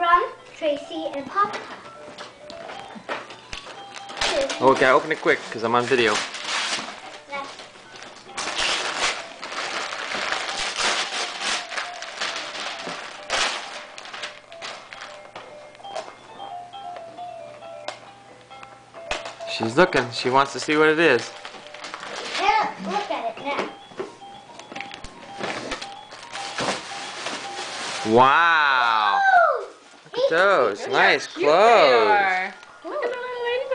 from Tracy and Papa. Okay, open it quick because I'm on video. She's looking. She wants to see what it is. Yeah, look at it now. Wow. Look at those. Nice clothes.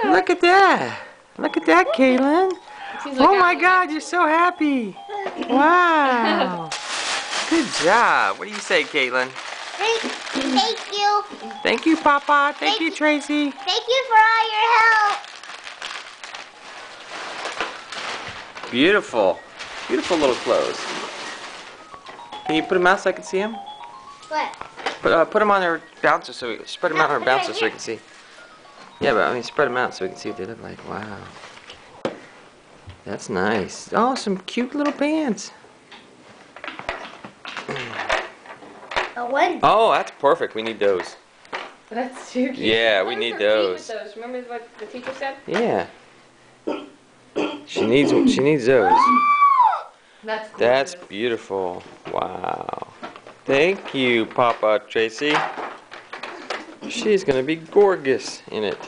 Look at that. Look at that, Caitlin. Oh my God, you're so happy. Wow. Good job. What do you say, Caitlin? Thank you. Thank you, Papa. Thank you, Tracy. Thank you for all your help. Beautiful. Beautiful little clothes. Can you put them out so I can see them? What? Put them on her bouncer so we spread them out on her bouncer so we can see. Yeah, but I mean spread them out so we can see what they look like. Wow. That's nice. Oh, some cute little pants. Oh, that's perfect. We need those. That's too cute. Yeah, we need those. Remember what the teacher said? Yeah. She needs those. That's beautiful. Wow. Thank you, Papa Tracy. She's gonna be gorgeous in it.